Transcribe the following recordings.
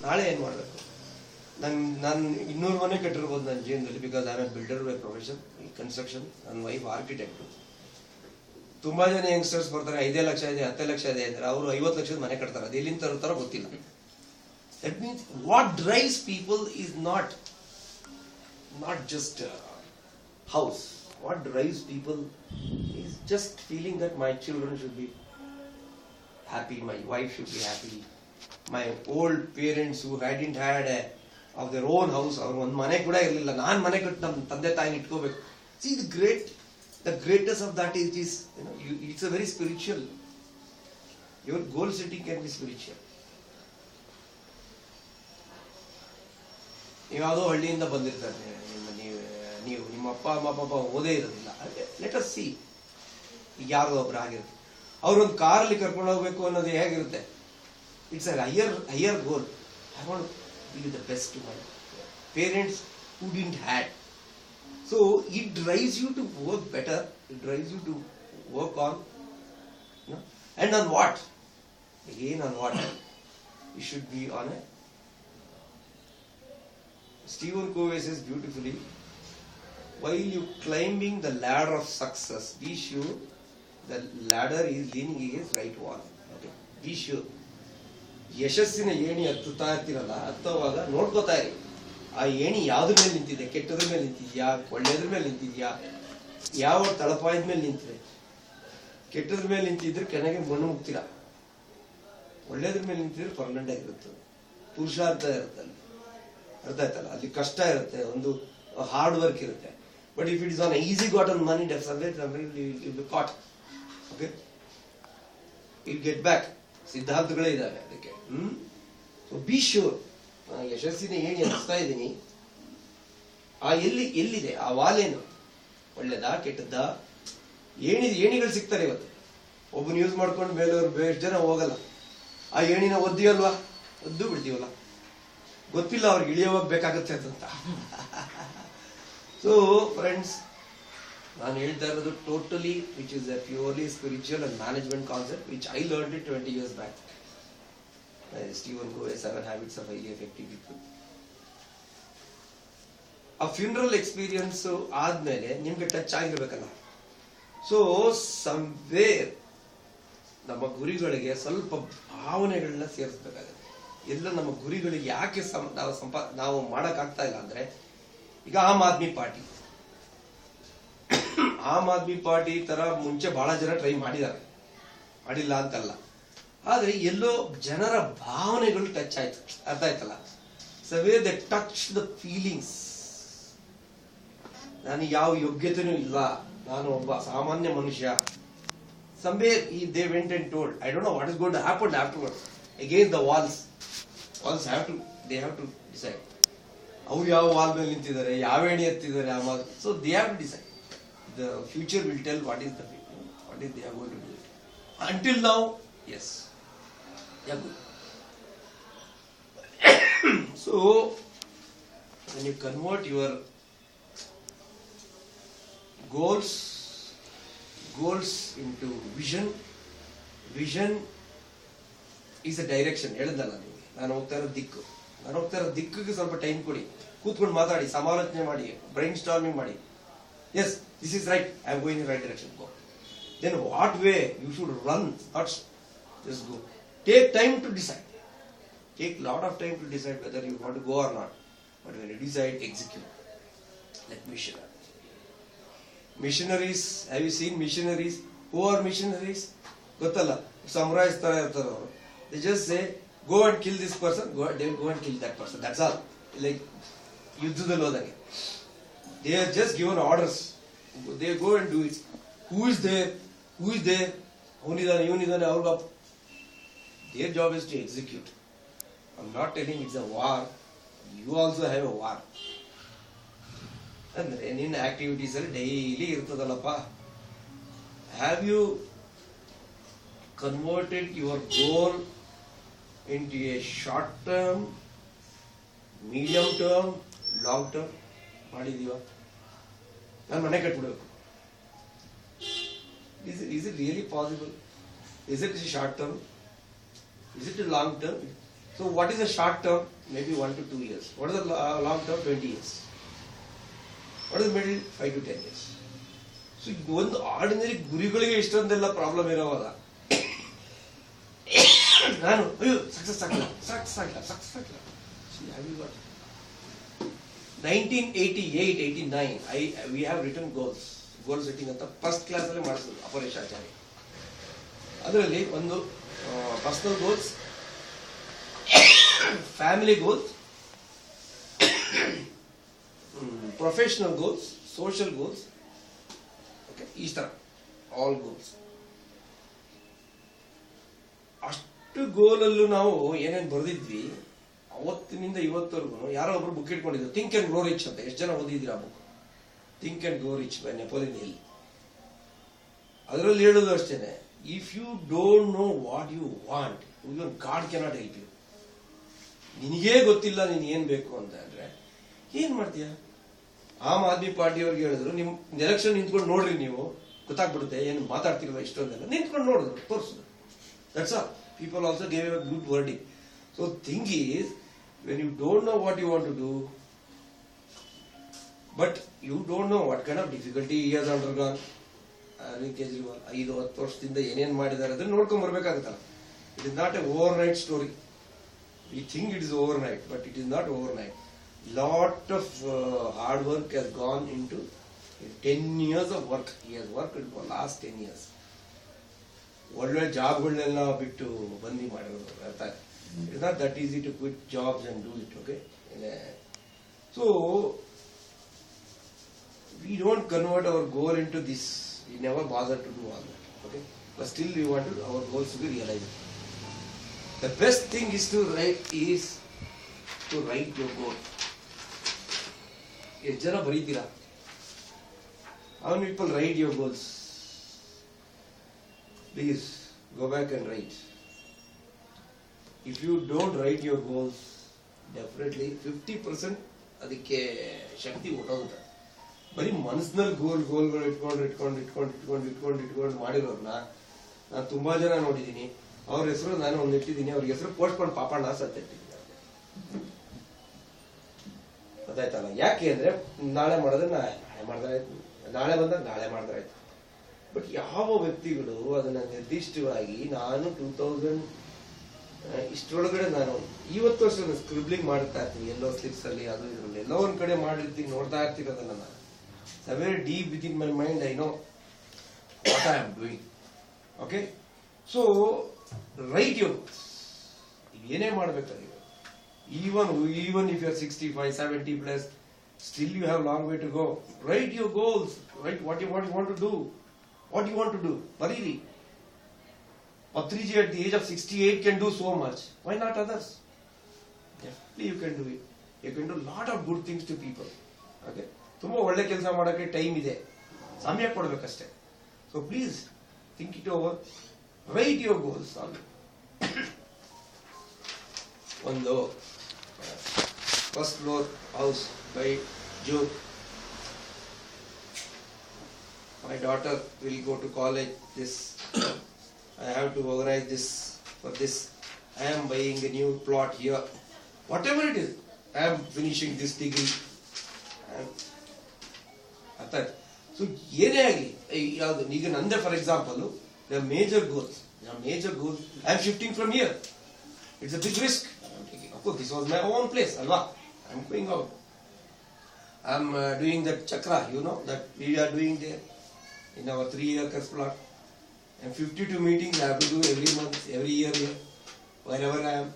ನಾಳೆ ಏನು ಮಾಡಬೇಕು? ನಾನು 200 ಮನೆ ಕಟ್ಟಿರ್ಬೋದು ನನ್ನ ಜೀವನದಲ್ಲಿ, because I am A builder by profession, construction. ನನ್ನ ವೈಫ್ ಆರ್ಕಿಟೆಕ್ಟ್. ತುಂಬಾ ಜನ ಯಂಗ್ಸ್ಟರ್ಸ್ ಬರ್ತಾರೆ, 5 ಲಕ್ಷ ಇದೆ 10 ಲಕ್ಷ ಇದೆ ಅಂದ್ರೆ ಅವರು 50 ಲಕ್ಷದ ಮನೆ ಕಟ್ತಾರೆ. ಅದು ಎಲ್ಲಿಂದ ತರ್ತಾರೋ ಗೊತ್ತಿಲ್ಲ. That means what drives people is not just house. What drives people is just feeling that my children should be happy, my wife should be happy, my old parents who hadn't had of their own house, ಅವ್ರು ಒಂದು ಮನೆ ಕೂಡ ಇರಲಿಲ್ಲ, ನಾನು ಮನೆ ಕಟ್ಟಿ ನಮ್ಮ ತಂದೆ ತಾಯಿನ ಇಟ್ಕೋಬೇಕು. See, the greatness of that is it's a very spiritual. Your goal setting can be spiritual. ನೀವು ಯಾವುದೋ ಹಳ್ಳಿಯಿಂದ ಬಂದಿರ್ತಾರೆ, ನೀವು ನಿಮ್ಮ ಅಪ್ಪ ಅಮ್ಮ ಪಾಪ ಓದೇ ಇರೋದಿಲ್ಲ. ಲೆಟ್ ಅಸ್ ಸಿ, ಈಗ ಯಾರೋ ಒಬ್ರು ಆಗಿರುತ್ತೆ, ಅವ್ರೊಂದು ಕಾರಲ್ಲಿ ಕರ್ಕೊಂಡು ಹೋಗ್ಬೇಕು ಅನ್ನೋದು ಹೇಗಿರುತ್ತೆ? It's a higher goal. I want be the best to my parents who didn't had. So it drives you to work better, it drives you to work on, and on what? again on what? You should be on a. Stephen Covey says beautifully, while you climbing the ladder of success, be sure the ladder is leaning against right wall. Okay, be sure. ಯಶಸ್ಸಿನ ಏಣಿ ಹತ್ತುತ್ತಾ ಇರ್ತೀರಲ್ಲ, ಹತ್ತುವಾಗ ನೋಡ್ಕೋತಾ ಇರಿ, ಆ ಏಣಿ ಯಾವ್ದ್ರ ಮೇಲೆ ನಿಂತಿದೆ? ಕೆಟ್ಟದ್ರ ಮೇಲೆ ನಿಂತಿದ್ಯಾ, ಒಳ್ಳೆಯದ್ರ ಮೇಲೆ ನಿಂತಿದ್ಯಾ, ಯಾವ ತಳಪಾಯದ ಮೇಲೆ ನಿಂತಿದೆ? ಕೆಟ್ಟದ್ರ ಮೇಲೆ ನಿಂತಿದ್ರೆ ಕೆಳಗೆ ಮಣ್ಣು ಮುಗ್ತೀರಾ, ಒಳ್ಳೇದ್ರ ಮೇಲೆ ನಿಂತಿದ್ರೆ ಪರ್ಮನೆಂಟ್ ಆಗಿರುತ್ತೆ. ಪುರುಷಾರ್ಥ ಇರುತ್ತೆ ಅಲ್ಲಿ, ಅರ್ಥ ಆಯ್ತಲ್ಲ? ಅಲ್ಲಿ ಕಷ್ಟ ಇರುತ್ತೆ, ಒಂದು ಹಾರ್ಡ್ ವರ್ಕ್ ಇರುತ್ತೆ. But if it is an easy got on money, caught, okay, I'll get back. ಸಿದ್ಧಾಂತಗಳೇ ಇದಾವೆ ಅದಕ್ಕೆ. ಸೊ ಬಿ ಶ್ಯೂರ್, ಯಶಸ್ಸಿನ ಏಣಿ ಹಚ್ತಾ ಇದ್ದೀನಿ, ಆ ಎಲ್ಲಿದೆ ಆ ವಾಲೇನು? ಒಳ್ಳೇದಾ ಕೆಟ್ಟದ್ದಾ? ಏಣಿಗಳು ಸಿಗ್ತಾರೆ ಇವತ್ತು. ಒಬ್ಬನ ಯೂಸ್ ಮಾಡ್ಕೊಂಡು ಮೇಲವ್ರು ಬೇಸ್ಟ್ ಜನ ಹೋಗಲ್ಲ. ಆ ಏಣಿನ ಒದ್ದಿವಲ್ವಾ, ಒದ್ದು ಬಿಡ್ತೀವಲ್ಲ, ಗೊತ್ತಿಲ್ಲ ಅವ್ರಿಗೆ ಇಳಿಯೋವಾಗ ಬೇಕಾಗುತ್ತೆ ಅಂತ. ಸೊ ಫ್ರೆಂಡ್ಸ್, ನಾನು ಹೇಳ್ತಾ ಇರೋದು totally which is A purely spiritual and management concept which I learned it 20 years back. Stephen Covey, 7 Habits of Highly Effective People. ಆ ಫ್ಯೂನರಲ್ ಎಕ್ಸ್ಪೀರಿಯನ್ಸ್ ಆದ್ಮೇಲೆ ನಿಮ್ಗೆ ಟಚ್ ಆಗಿರ್ಬೇಕಲ್ಲ. ಸೊ ಸಮ್ವೇರ್ ನಮ್ಮ ಗುರಿಗಳಿಗೆ ಸ್ವಲ್ಪ ಭಾವನೆಗಳನ್ನ ಸೇರಿಸ್ಬೇಕಾಗುತ್ತೆ. ಎಲ್ಲ ನಮ್ಮ ಗುರಿಗಳಿಗೆ ಯಾಕೆ ನಾವು ಮಾಡಕ್ ಆಗ್ತಾ ಇಲ್ಲ ಅಂದ್ರೆ, ಈಗ ಆಮ್ ಆದ್ಮಿ ಪಾರ್ಟಿ ತರ ಮುಂಚೆ ಬಹಳ ಜನ ಟ್ರೈ ಮಾಡಿದ್ದಾರೆ, ಮಾಡಿಲ್ಲ ಅಂತಲ್ಲ, ಆದ್ರೆ ಎಲ್ಲೋ ಜನರ ಭಾವನೆಗಳು ಟಚ್ ಆಯ್ತು, ಅರ್ಥ ಆಯ್ತಲ್ಲ? ಸವೇ ದ ಟಚ್ ದ ಫೀಲಿಂಗ್ಸ್. ನಾನು ಯಾವ ಯೋಗ್ಯತೆನೂ ಇಲ್ಲ, ನಾನು ಒಬ್ಬ ಸಾಮಾನ್ಯ ಮನುಷ್ಯ. Somewhere they went and told, I don't know what is going to happen afterwards. Again the walls have to decide. ಅವ್ರು ಯಾವ ವಾಲ್ ಮೇಲೆ ನಿಂತಿದ್ದಾರೆ, ಯಾವ ಎಣಿ ಎತ್ತಿದ್ದಾರೆ, so they have to decide. The future will tell what is they are going to do. Until now, yes, they are good. So when you convert your goals into vision is a direction. ಹೇಳಿದಲ್ಲ ನಿಮಗೆ, ನಾನು ಹೋಗ್ತಾ ಇರೋ ದಿಕ್ಕಿಗೆ ಸ್ವಲ್ಪ time ಕೊಡಿ, ಕೂತ್ಕೊಂಡು ಮಾತಾಡಿ, ಸಮಾಲೋಚನೆ ಮಾಡಿ, ಬ್ರೈನ್ ಸ್ಟಾರ್ಮಿಂಗ್ ಮಾಡಿ. Yes, this is right, I am going in right direction, go. Then what way you should run, not just go. Take time to decide, take lot of time to decide whether you want to go or not. But when you decide, execute. Like missionaries, have you seen missionaries? Who are missionaries? ಗೊತ್ತಲ್ಲ, samurais ತರ ಇರ್ತಾರೆ ಅವರು. They just say, go and kill this person, they will go and kill that person, that's all. Like ಯುದ್ಧದಲ್ಲಿ ಹೋದಂಗೆ, they are just given orders, they go and do it. Who is there, ಇವನಿದಾನೆ, ಅವ್ರಿಗ their job is to execute. I'm not telling it's a war, you also have a war. ಅಂದ್ರೆ ನಿನ್ನ activities ಅಲ್ಲಿ daily ಇರ್ತದಲ್ಲಪ್ಪ. Have you converted your goal into a short term, medium term, long term? ಮಾಡಿದೀವ? ನಾನು ಮನೆ ಕಟ್ಬಿಡ್ಬೇಕು. Is it really possible? Is it a short term? Is it a long term? So what is the short term? Maybe 1 to 2 years. What is the long term? 20 years. What is the middle? 5 to 10 years. So ಒಂದು ordinary ಗುರಿಗಳಿಗೆ ಇಷ್ಟೊಂದೆಲ್ಲ problem ಇರೋವಾಗ ನಾನು ಅಯ್ಯೋ success ಆಗಿಲ್ಲ 1988-89 we have written goal setting ಅಂತ first class ಅಲ್ಲಿ ಮಾಡಿಸಿದ್ರು ಅಪರೇಶ್ ಆಚಾರ್ಯ. ಅದರಲ್ಲಿ ಒಂದು personal goals, family goals, professional goals, social goals, ಈ ತರ ಆಲ್ ಗೋಲ್ಸ್. ಅಷ್ಟು ಗೋಲಲ್ಲೂ ನಾವು ಏನೇನು ಬರೆದಿದ್ವಿ ಅವತ್ತಿನಿಂದ ಇವತ್ತವರೆಗೂ ಯಾರೋ ಒಬ್ರು ಬುಕ್ ಇಟ್ಕೊಂಡಿದ್ರು, ಥಿಂಕ್ ಅಂಡ್ ಗ್ರೋ ರಿಚ್ ಅಂತ. ಎಷ್ಟು ಜನ ಓದಿದ್ರಿ ಆ book? Think and grow rich by Napoleon Hill. ಅದರಲ್ಲಿ ಹೇಳೋದು ಅಷ್ಟೇನೆ, if you don't know what you want, even God cannot help you. ನಿನಗೇ ಗೊತ್ತಿಲ್ಲ ನೀನ್ ಏನ್ ಬೇಕು ಅಂತ ಅಂದ್ರೆ ಏನ್ ಮಾಡ್ತೀಯ? ಆಮ್ ಆದ್ಮಿ ಪಾರ್ಟಿ ಅವ್ರಿಗೆ ಹೇಳಿದ್ರು, ನಿಮ್ ಎಲೆಕ್ಷನ್ ನಿಂತ್ಕೊಂಡು ನೋಡ್ರಿ, ನೀವು ಗೊತ್ತಾಗ್ಬಿಡುತ್ತೆ ಏನು ಮಾತಾಡ್ತಿರಲ್ಲ ಇಷ್ಟೊಂದೆಲ್ಲ. ನಿಂತ್ಕೊಂಡು ನೋಡಿದ್ರು, ತೋರಿಸಿದ್ರು. That's all. People also gave a good wording. So thing is, when you don't know what you want to do, but you don't know what kind of difficulty he has undergone. Arvind Kejriwal 5-10 ವರ್ಷದಿಂದ ಏನೇನ್ ಮಾಡಿದ್ದಾರೆ ಅದನ್ನ ನೋಡ್ಕೊಂಡ್ ಬರ್ಬೇಕಾಗುತ್ತಲ್ಲ. It is not a overnight story. We think it is overnight, but it is not overnight. Lot of hard work has gone into 10 years of work. He has worked for last 10 years. ಒಳ್ಳೆ ಜಾಬ್ಗಳನ್ನೆಲ್ಲ ಬಿಟ್ಟು ಬಂದಿ ಮಾಡಿರೋದು. ಅರ್ಥ? It is not that easy to quit jobs and do it. Okay? So we don't convert our goal into this. We never bother to do all that. Okay? But still we want our goals to be realized. The best thing is to write your goal. ಎಷ್ಟು ಜನ ಬರೀತೀರಾ? How many people write your goals? Please go back and write. If you don't write your goals, definitely 50% ಅದಕ್ಕೆ ಶಕ್ತಿ ಹೊಟ್ಟೋಗುತ್ತೆ. ಬರೀ ಮನಸ್ಸಿನಲ್ಲಿ ಗೋಲ್ಗಳು ಇಟ್ಕೊಂಡು ಮಾಡಿರೋರ್ನ ನಾನು ತುಂಬಾ ಜನ ನೋಡಿದ್ದೀನಿ. ಅವ್ರ ಹೆಸರು ನಾನು ಒಂದು ಇಟ್ಟಿದ್ದೀನಿ, ಅವ್ರಿಗೆ ಹೆಸರು ಪೋಸ್ಟ್ಪೋನ್ ಪಾಪಣ್ಣ ಸತ್ತಿಟ್ಟಿದ್ದೀನಿ. ಗೊತ್ತಾಯ್ತಲ್ಲ? ಯಾಕೆ ಅಂದ್ರೆ ನಾಳೆ ಮಾಡಿದ್ರೆ ನಾಳೆ ಮಾಡಿದ್ರಾಯ್ತು, ನಾಳೆ ಬಂದಾಗ ನಾಳೆ ಮಾಡಿದ್ರಾಯ್ತು. ಬಟ್ ಯಾವ ವ್ಯಕ್ತಿಗಳು ಅದನ್ನ ನಿರ್ದಿಷ್ಟವಾಗಿ ನಾನು 2000 ಇಷ್ಟರೊಳಗಡೆ ನಾನು 20 ವರ್ಷ ಸ್ಕ್ರಿಬ್ಲಿಂಗ್ ಮಾಡ್ತಾ ಇರ್ತೀನಿ, ಎಲ್ಲೋ ಸ್ಲಿಪ್ಸ್ ಅಲ್ಲಿ ಅದು ಇದರಲ್ಲಿ ಎಲ್ಲೋ ಒಂದ್ ಕಡೆ ಮಾಡಿರ್ತೀನಿ, ನೋಡ್ತಾ ಇರ್ತೀನಿ ಅದನ್ನ. ನಾನು very deep with in my mind I know what I am doing. Okay? So right your goals. ಏನೇ ಮಾಡ್ಬೇಕಾಗಿದೆ, even if you are 65, 70 plus, still you have long way to go. Write your goals. Write what you want to do. What you want to do. Bariri. Patriji at the age of 68 can do so much. Why not others? Definitely you can do it. You can do a lot of good things to people. Okay? ತುಂಬಾ ಒಳ್ಳೆ ಕೆಲಸ ಮಾಡೋಕ್ಕೆ time ಇದೆ, ಸಮಯ ಕೊಡ್ಬೇಕಷ್ಟೇ. So please think it over. Write your goals. ಒಂದು first floor house by June. My daughter will go to college. I have to organize this. For this, I am buying a new plot here. Whatever it is, I am finishing this degree. So ಏನೇ ಆಗಲಿ, ಯಾವುದು ಈಗ ನಂದೇ for example, the major goals. I am shifting from here. It's a big risk. Of course, this was my own place, alva. I'm going out. I'm doing that chakra, that we are doing there in our 3 acres plot. And 52 meetings I have to do every month, every year here, wherever I am.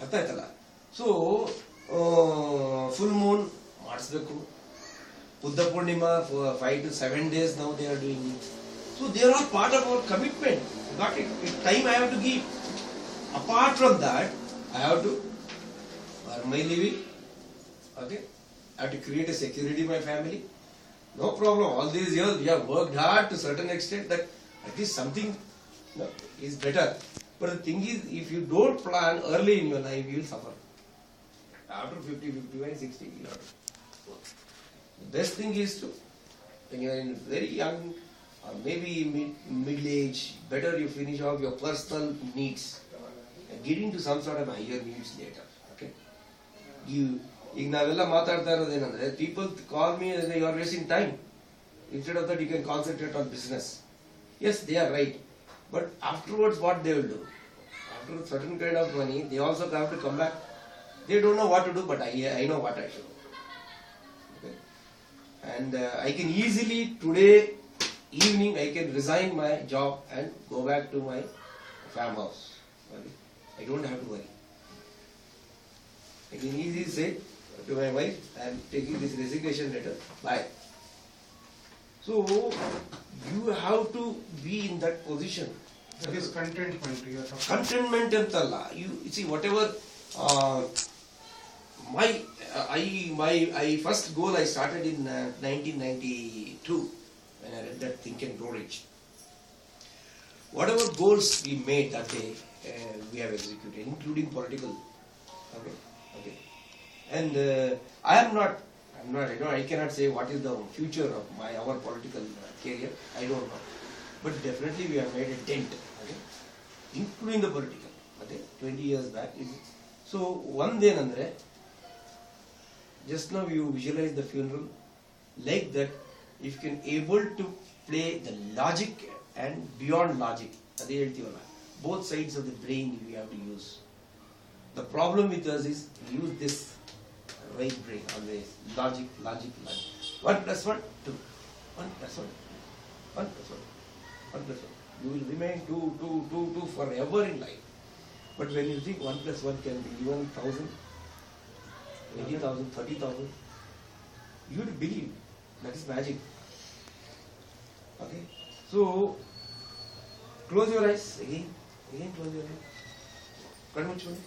Artha aitala? So, full moon, ಮಾಡಿಸಬೇಕು. Buddha Purnima for 5 to 7 days now they are doing it. So they are all part of our commitment. Got it? It's time I have to give. Apart from that, I have to earn my living. Okay? I have to create a security in my family. No problem. All these years we have worked hard to a certain extent that at least something is better. But the thing is, if you don't plan early in your life, you will suffer. After 50, 55, 60, you have to. The best thing is to, when you are in very young or maybe middle age, better you finish off your personal needs. getting to some sort of higher needs later. Okay? ಈಗ ನಾವೆಲ್ಲ ಮಾತಾಡ್ತಾ ಇರೋದೇನಂದ್ರೆ people call me and you are wasting time. Instead of that you can concentrate on business. Yes, they are right. But afterwards what they will do? After a certain kind of money, they also have to come back. They don't know what to do, but I know what I should do. Okay? And I can easily today evening I can resign my job and go back to my farmhouse. Okay? I don't have to worry. I can easily say to my wife, I am taking this resignation letter, bye. So you have to be in that position. That is contentment. You are talking. Contentment antalla. You see whatever I first goal I started in 1992 when I read that Think and Grow Rich. Whatever goals we made that day, we have executed, including political. Okay. And I cannot say what is the future of our political career. I don't know. But definitely we have made a dent. Okay? Including the political. Okay? 20 years back. So one day, Andre, just now you visualize the funeral like that. If you can able to play the logic and beyond logic, both sides of the brain we have to use. The problem with us is we use this right brain always. Logic. 1 plus 1, 2. 1 plus 1. 1 plus 1. 1 plus 1. You will remain 2 forever in life. But when you think 1 plus 1 can be even 1,000, 20,000, 30,000, you would believe. That is magic. Okay? So, close your eyes. Again close your eyes. Kanmuchoni.